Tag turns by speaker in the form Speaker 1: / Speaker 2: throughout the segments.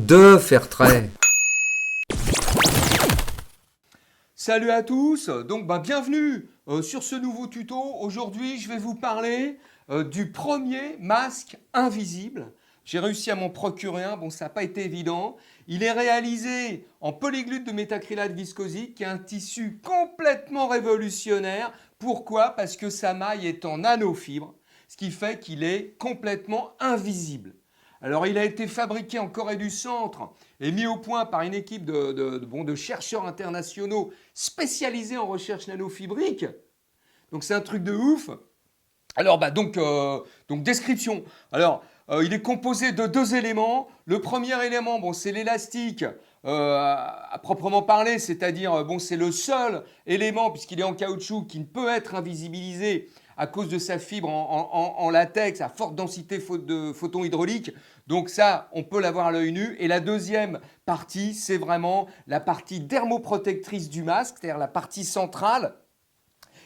Speaker 1: de faire trait.
Speaker 2: Salut à tous, donc bienvenue sur ce nouveau tuto. Aujourd'hui je vais vous parler du premier masque invisible. J'ai réussi à m'en procurer un, bon ça n'a pas été évident. Il est réalisé en polyglute de métacrylate viscosique, qui est un tissu complètement révolutionnaire. Pourquoi? Parce que sa maille est en nanofibre, ce qui fait qu'il est complètement invisible. Alors il a été fabriqué en Corée du Centre et mis au point par une équipe de chercheurs internationaux spécialisés en recherche nanofibrique. Donc c'est un truc de ouf. Alors donc description. Alors il est composé de deux éléments. Le premier élément, c'est l'élastique à proprement parler, c'est-à-dire c'est le seul élément, puisqu'il est en caoutchouc, qui ne peut être invisibilisé à cause de sa fibre en latex à forte densité de photons hydrauliques. Donc ça, on peut l'avoir à l'œil nu. Et la deuxième partie, c'est vraiment la partie dermoprotectrice du masque, c'est-à-dire la partie centrale,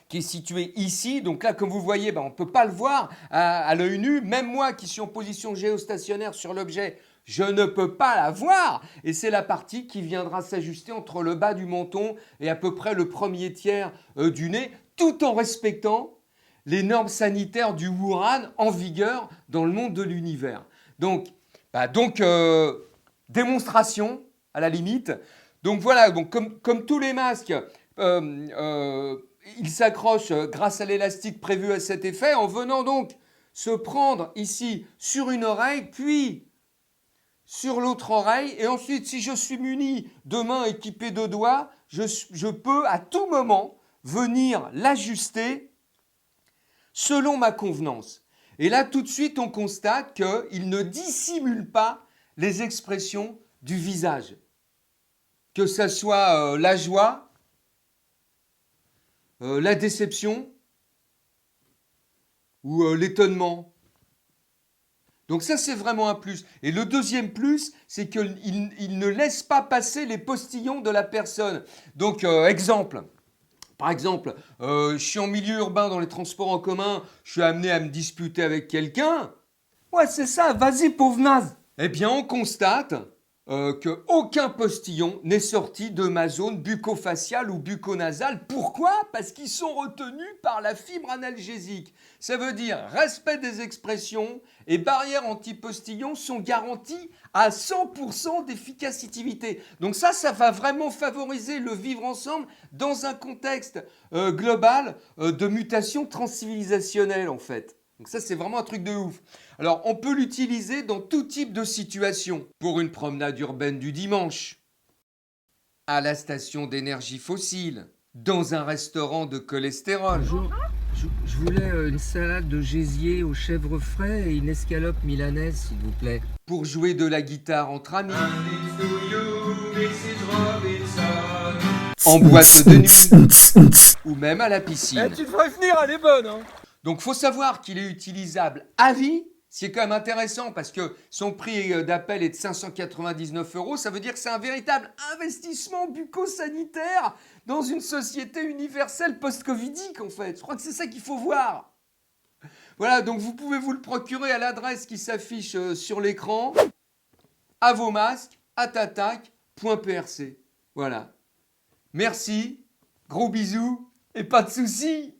Speaker 2: qui est située ici. Donc là, comme vous voyez, on ne peut pas le voir à l'œil nu. Même moi qui suis en position géostationnaire sur l'objet, je ne peux pas la voir. Et c'est la partie qui viendra s'ajuster entre le bas du menton et à peu près le premier tiers du nez, tout en respectant les normes sanitaires du Wuhan en vigueur dans le monde de l'univers. Donc, démonstration à la limite. Donc voilà, comme tous les masques, il s'accroche grâce à l'élastique prévu à cet effet, en venant donc se prendre ici sur une oreille, puis sur l'autre oreille. Et ensuite, si je suis muni de mains équipées de doigts, je peux à tout moment venir l'ajuster selon ma convenance. Et là, tout de suite, on constate qu'il ne dissimule pas les expressions du visage. Que ce soit la joie, la déception ou l'étonnement. Donc ça, c'est vraiment un plus. Et le deuxième plus, c'est qu'il ne laisse pas passer les postillons de la personne. Donc, exemple. Par exemple, je suis en milieu urbain dans les transports en commun, je suis amené à me disputer avec quelqu'un. Ouais, c'est ça, vas-y, pauvre naze. Eh bien, on constate qu'aucun postillon n'est sorti de ma zone bucco-faciale ou bucco-nasale. Pourquoi? Parce qu'ils sont retenus par la fibre analgésique. Ça veut dire respect des expressions et barrières anti-postillons sont garanties à 100% d'efficacité. Donc ça va vraiment favoriser le vivre ensemble dans un contexte global de mutation transcivilisationnelle en fait. Donc ça, c'est vraiment un truc de ouf. Alors, on peut l'utiliser dans tout type de situation. Pour une promenade urbaine du dimanche, à la station d'énergie fossile, dans un restaurant de cholestérol.
Speaker 1: Bonjour, je voulais une salade de gésier aux chèvres frais et une escalope milanaise, s'il vous plaît.
Speaker 2: Pour jouer de la guitare entre amis. En boîte de nuit. Ou même à la piscine.
Speaker 3: Tu devrais venir, elle est bonne, hein.
Speaker 2: Donc, il faut savoir qu'il est utilisable à vie. C'est quand même intéressant parce que son prix d'appel est de 599 €. Ça veut dire que c'est un véritable investissement bucco-sanitaire dans une société universelle post-covidique, en fait. Je crois que c'est ça qu'il faut voir. Voilà, donc vous pouvez vous le procurer à l'adresse qui s'affiche sur l'écran. À vos masques, atatac.prc. Voilà. Merci, gros bisous et pas de soucis.